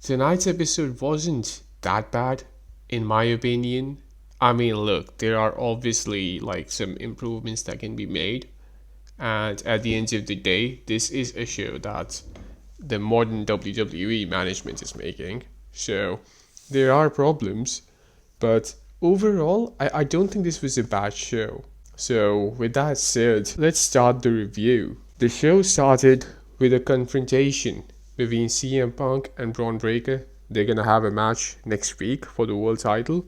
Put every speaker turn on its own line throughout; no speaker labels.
Tonight's episode wasn't that bad, in my opinion. I mean, look, there are obviously like some improvements that can be made, and at the end of the day, this is a show that the modern WWE management is making. So there are problems, but overall, I don't think this was a bad show. So, with that said, let's start the review. The show started with a confrontation between CM Punk and Braun Breaker. They're gonna have a match next week for the world title,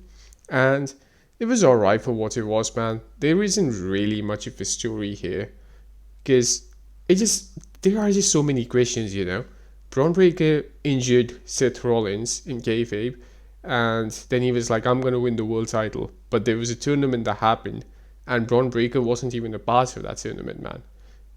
and it was alright for what it was, man. There isn't really much of a story here because it just there are just so many questions. Braun Breaker injured Seth Rollins in kayfabe, and then he was like, "I'm gonna win the world title," but there was a tournament that happened, and Braun Breaker wasn't even a part of that tournament, man.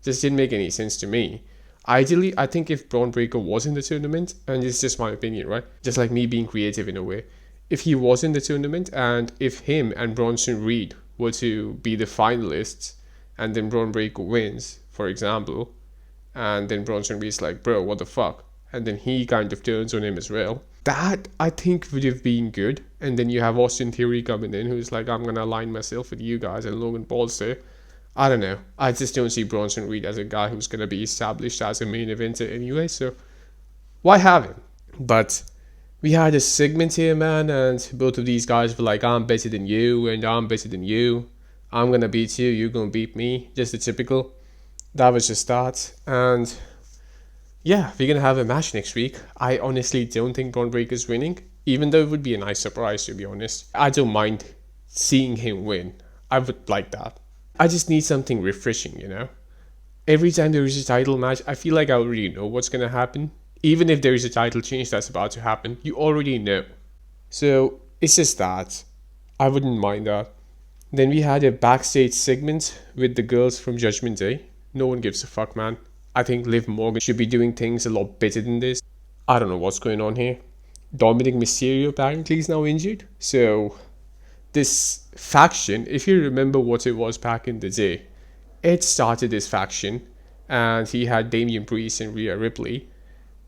Just didn't make any sense to me. Ideally, I think if Braun Breaker was in the tournament, and it's just my opinion, right? Just like me being creative in a way. If he was in the tournament, and if him and Bronson Reed were to be the finalists, and then Braun Breaker wins, for example, and then Bronson Reed's like, "Bro, what the fuck?" And then he kind of turns on him as well. That I think would have been good. And then you have Austin Theory coming in, who's like, "I'm gonna align myself with you guys," and Logan Paul's there. I don't know. I just don't see Bronson Reed as a guy who's gonna be established as a main eventer anyway. So why have him? But we had a segment here, man, and both of these guys were like, "I'm better than you, and I'm better than you. I'm gonna beat you. You're gonna beat me." Just the typical. That was just that. And yeah, we're gonna have a match next week. I honestly don't think Braun Breaker's winning, even though it would be a nice surprise, to be honest. I don't mind seeing him win. I would like that. I just need something refreshing. Every time there is a title match, I feel like I already know what's gonna happen. Even if there is a title change that's about to happen, you already know. So it's just that. I wouldn't mind that. Then we had a backstage segment with the girls from Judgment Day. No one gives a fuck, man. I think Liv Morgan should be doing things a lot better than this. I don't know what's going on here. Dominic Mysterio apparently is now injured. So this faction, if you remember what it was back in the day, Ed started this faction, and he had Damian Priest and Rhea Ripley,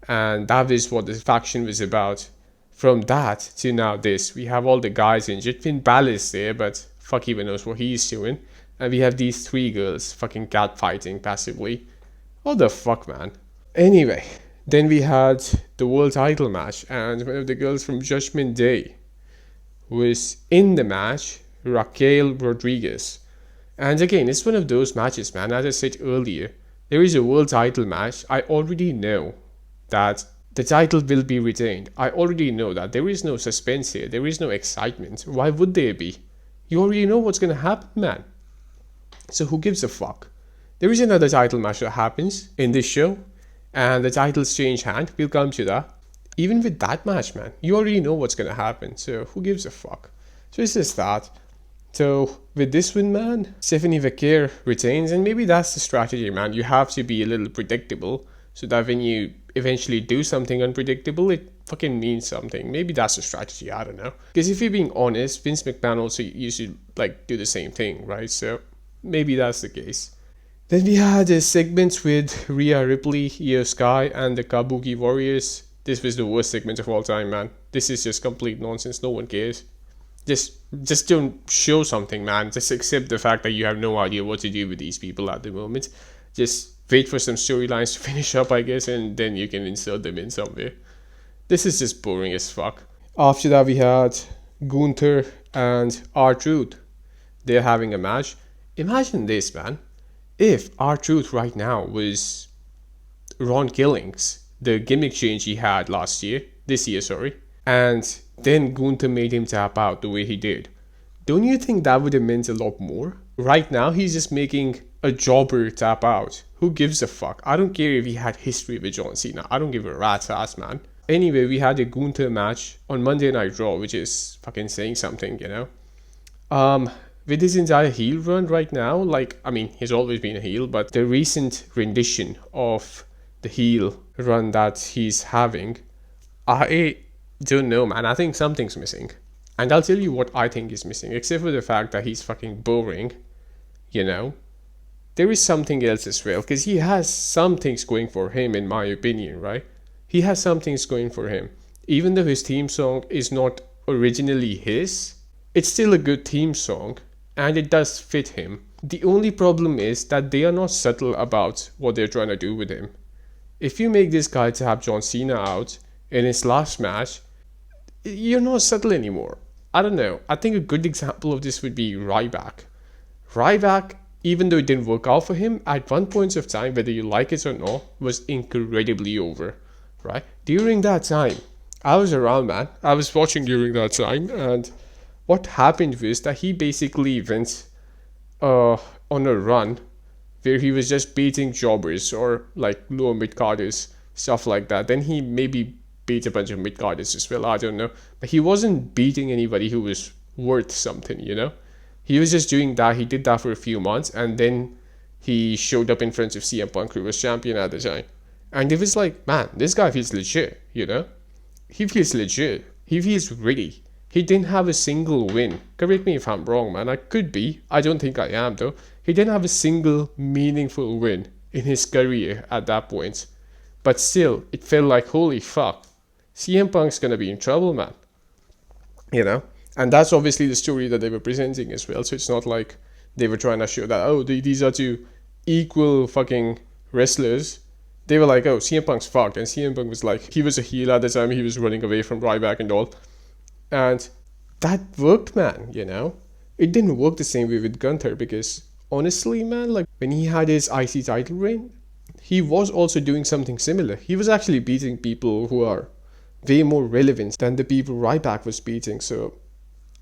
and that is what the faction was about. From that to now this, we have all the guys injured. Finn Balor's there, but fuck even knows what he's doing. And we have these three girls fucking catfighting passively. What the fuck, man? Anyway, then we had the world title match, and one of the girls from Judgment Day was in the match, Raquel Rodriguez. And again, it's one of those matches, man. As I said earlier, there is a world title match. I already know that the title will be retained. I already know that. There is no suspense here. There is no excitement. Why would there be? You already know what's gonna happen, man. So who gives a fuck? There is another title match that happens in this show, and the titles change hand. We'll come to that. Even with that match, man, you already know what's gonna happen. So who gives a fuck? So it's just that. So with this win, man, Stephanie Vaquer retains, and maybe that's the strategy, man. You have to be a little predictable so that when you eventually do something unpredictable, it fucking means something. Maybe that's the strategy. I don't know. Because if you're being honest, Vince McMahon also used to like do the same thing, right? So maybe that's the case. Then we had a segment with Rhea Ripley, Io Sky, and the Kabuki Warriors. This was the worst segment of all time, man. This is just complete nonsense. No one cares. Just don't show something, man. Just accept the fact that you have no idea what to do with these people at the moment. Just wait for some storylines to finish up, I guess, and then you can insert them in somewhere. This is just boring as fuck. After that, we had Gunther and R-Truth. They're having a match. Imagine this, man. If R-Truth right now was Ron Killings, the gimmick change he had this year, sorry, and then Gunther made him tap out the way he did, don't you think that would have meant a lot more? Right now, he's just making a jobber tap out. Who gives a fuck? I don't care if he had history with John Cena. I don't give a rat's ass, man. Anyway, we had a Gunther match on Monday Night Raw, which is fucking saying something. With his entire heel run right now, he's always been a heel, but the recent rendition of the heel run that he's having, I don't know, man. I think something's missing. And I'll tell you what I think is missing, except for the fact that he's fucking boring, there is something else as well, because he has some things going for him, in my opinion, right? He has some things going for him. Even though his theme song is not originally his, it's still a good theme song and it does fit him. The only problem is that they are not subtle about what they're trying to do with him. If you make this guy to have John Cena out in his last match, you're not subtle anymore. I don't know. I think a good example of this would be Ryback. Ryback, even though it didn't work out for him, at one point of time, whether you like it or not, was incredibly over. Right? During that time, I was around, man. I was watching during that time, and what happened was that he basically went on a run where he was just beating jobbers or like lower mid carders, stuff like that. Then he maybe beat a bunch of mid carders as well. I don't know, but he wasn't beating anybody who was worth something. He was just doing that. He did that for a few months, and then he showed up in front of CM Punk, who was champion at the time. And it was like, man, this guy feels legit. He feels legit. He feels ready. He didn't have a single win. Correct me if I'm wrong, man. I could be. I don't think I am, though. He didn't have a single meaningful win in his career at that point. But still, it felt like, holy fuck, CM Punk's gonna be in trouble, man. And that's obviously the story that they were presenting as well. So it's not like they were trying to show that, oh, these are two equal fucking wrestlers. They were like, oh, CM Punk's fucked. And CM Punk was like, he was a heel at the time. He was running away from Ryback and all. And that worked, man, It didn't work the same way with Gunther because, honestly, man, like when he had his IC title reign, he was also doing something similar. He was actually beating people who are way more relevant than the people Ryback was beating. So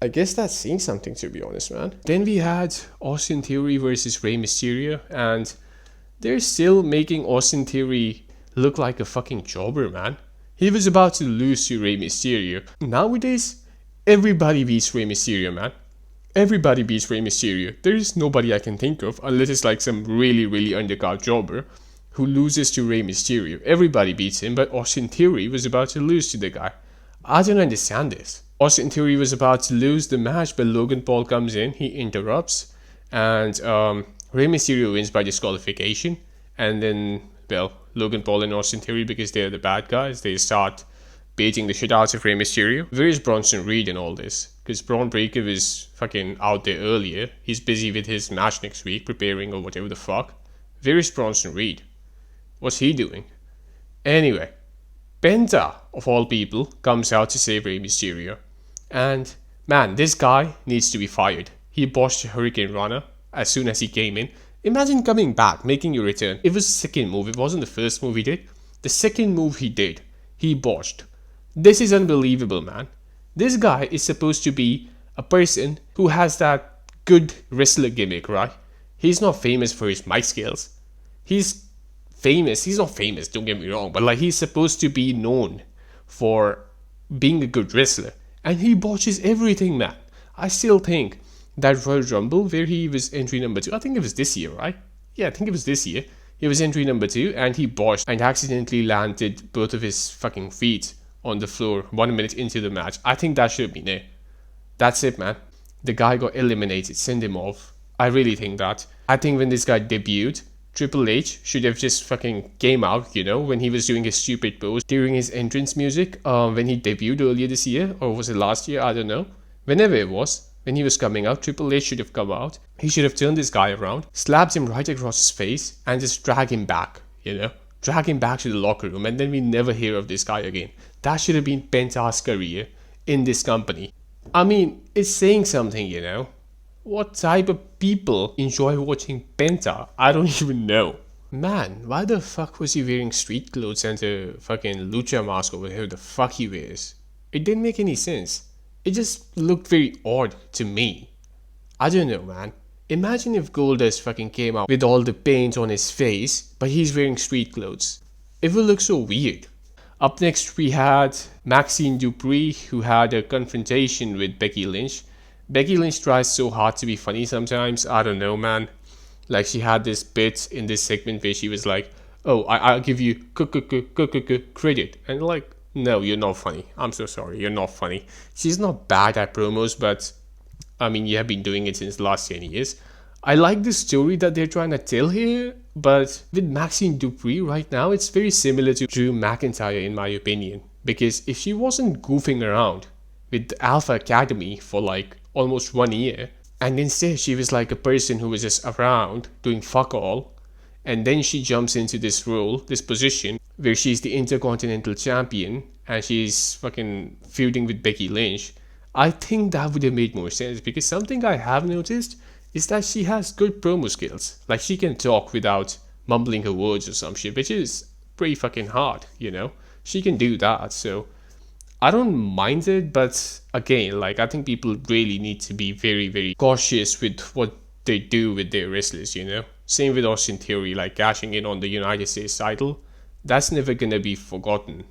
I guess that's saying something, to be honest, man. Then we had Austin Theory versus Rey Mysterio, and they're still making Austin Theory look like a fucking jobber, man. He was about to lose to Rey Mysterio. Nowadays, everybody beats Rey Mysterio, man. Everybody beats Rey Mysterio. There is nobody I can think of, unless it's like some really, really undercard jobber who loses to Rey Mysterio. Everybody beats him, but Austin Theory was about to lose to the guy. I don't understand this. Austin Theory was about to lose the match, but Logan Paul comes in, he interrupts, and Rey Mysterio wins by disqualification. And then, well, Logan Paul and Austin Theory, because they're the bad guys, they start beating the shit out of Rey Mysterio. Where is Bronson Reed and all this? Because Braun Breaker was fucking out there earlier. He's busy with his match next week, preparing or whatever the fuck. Where is Bronson Reed? What's he doing? Anyway, Penta, of all people, comes out to save Rey Mysterio. And, man, this guy needs to be fired. He botched Hurricane Rana as soon as he came in. Imagine coming back, making your return. It was the second move. It wasn't the first move he did. The second move he did, he botched. This is unbelievable, man. This guy is supposed to be a person who has that good wrestler gimmick, right? He's not famous for his mic skills. He's famous. He's not famous, don't get me wrong, but like he's supposed to be known for being a good wrestler. And he botches everything, man. I still think that Royal Rumble where he was entry number 2, I think it was this year, right? Yeah, I think it was this year. He was entry number 2 and he botched and accidentally landed both of his fucking feet on the floor 1 minute into the match. I think that should have been it. That's it, man. The guy got eliminated, send him off. I really think that. I think when this guy debuted, Triple H should have just fucking came out, when he was doing his stupid pose during his entrance music, when he debuted earlier this year, or was it last year? I don't know. Whenever it was, when he was coming out, Triple H should have come out. He should have turned this guy around, slapped him right across his face, and just drag him back, Drag him back to the locker room, and then we never hear of this guy again. That should have been Penta's career in this company. I mean, it's saying something, What type of people enjoy watching Penta? I don't even know. Man, why the fuck was he wearing street clothes and a fucking lucha mask or whatever the fuck he wears? It didn't make any sense. It just looked very odd to me. I don't know, man. Imagine if Goldust fucking came out with all the paint on his face, but he's wearing street clothes. It would look so weird. Up next, we had Maxine Dupree, who had a confrontation with Becky Lynch. Becky Lynch tries so hard to be funny sometimes. I don't know, man. Like, she had this bit in this segment where she was like, oh, I'll give you credit. And like, no, you're not funny. I'm so sorry, you're not funny. She's not bad at promos, but I mean, you have been doing it since the last 10 years. I like the story that they're trying to tell here, but with Maxine Dupree right now, it's very similar to Drew McIntyre in my opinion. Because if she wasn't goofing around with the Alpha Academy for like almost 1 year, and instead she was like a person who was just around doing fuck all, and then she jumps into this role, this position, where she's the Intercontinental Champion and she's fucking feuding with Becky Lynch, I think that would have made more sense because something I have noticed is that she has good promo skills. Like she can talk without mumbling her words or some shit, which is pretty fucking hard, you know? She can do that, so I don't mind it, but again, like I think people really need to be very, very cautious with what they do with their wrestlers, you know? Same with Austin Theory, like cashing in on the United States title. That's never gonna be forgotten.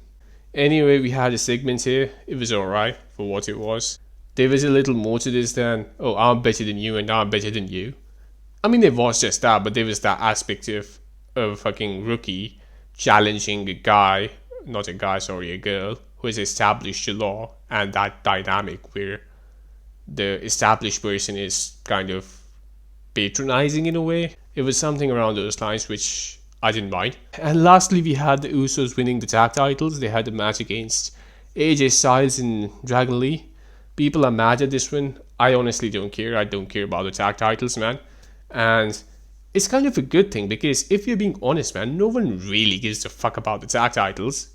Anyway, we had a segment here. It was alright for what it was. There was a little more to this than, oh, I'm better than you and I'm better than you. I mean, there was just that, but there was that aspect of a fucking rookie challenging a guy, not a guy, sorry, a girl, who has established the law, and that dynamic where the established person is kind of patronizing in a way. It was something around those lines which I didn't mind. And lastly, we had the Usos winning the tag titles. They had a match against AJ Styles and Dragon Lee. People are mad at this one. I honestly don't care. I don't care about the tag titles, man. And it's kind of a good thing because if you're being honest, man, no one really gives a fuck about the tag titles.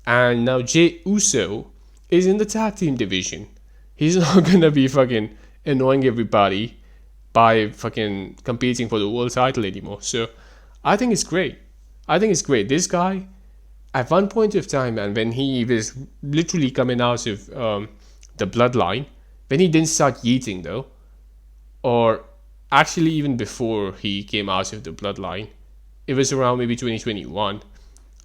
And now Jey Uso is in the tag team division. He's not gonna be fucking annoying everybody by fucking competing for the world title anymore. So I think it's great. I think it's great. This guy, at one point of time, man, when he was literally coming out of the bloodline, when he didn't start yeeting though, or actually even before he came out of the bloodline, it was around maybe 2021.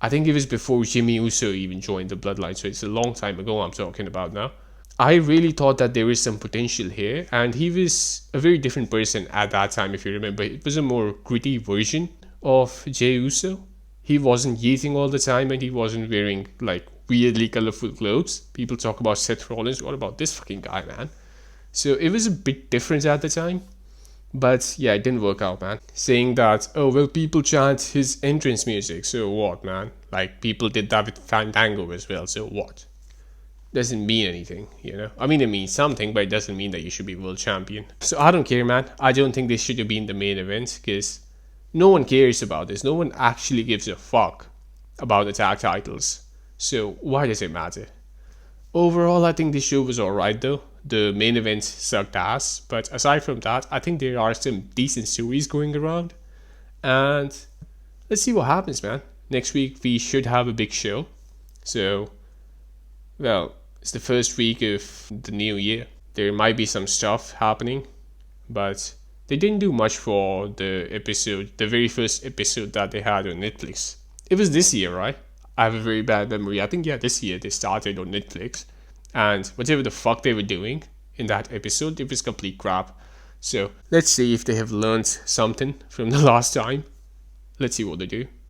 I think it was before Jimmy Uso even joined the bloodline, so it's a long time ago I'm talking about now. I really thought that there was some potential here, and he was a very different person at that time, if you remember. It was a more gritty version of Jey Uso. He wasn't yeeting all the time, and he wasn't wearing like weirdly colorful clothes. People talk about Seth Rollins. What about this fucking guy, man? So it was a bit different at the time. But yeah, it didn't work out, man. Saying that, oh, well, people chant his entrance music. So what, man? Like, people did that with Fandango as well. So what? Doesn't mean anything, you know? I mean, it means something, but it doesn't mean that you should be world champion. So I don't care, man. I don't think this should have been the main event because no one cares about this. No one actually gives a fuck about the tag titles. So why does it matter? Overall, I think this show was alright though. The main event sucked ass, but aside from that, I think there are some decent stories going around. And let's see what happens, man. Next week, we should have a big show. So, well, it's the first week of the new year. There might be some stuff happening, but they didn't do much for the episode, the very first episode that they had on Netflix. It was this year, right? I have a very bad memory. I think, yeah, this year they started on Netflix. And whatever the fuck they were doing in that episode, it was complete crap. So let's see if they have learned something from the last time. Let's see what they do.